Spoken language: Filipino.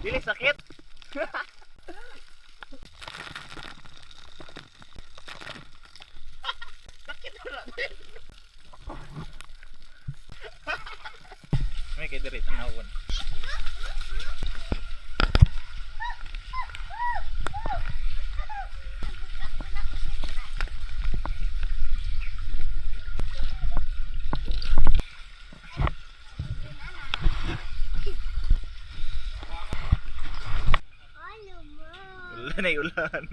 Dili sakit. Sakit na rin. May kay diri tanawon. Ulan ay ulan.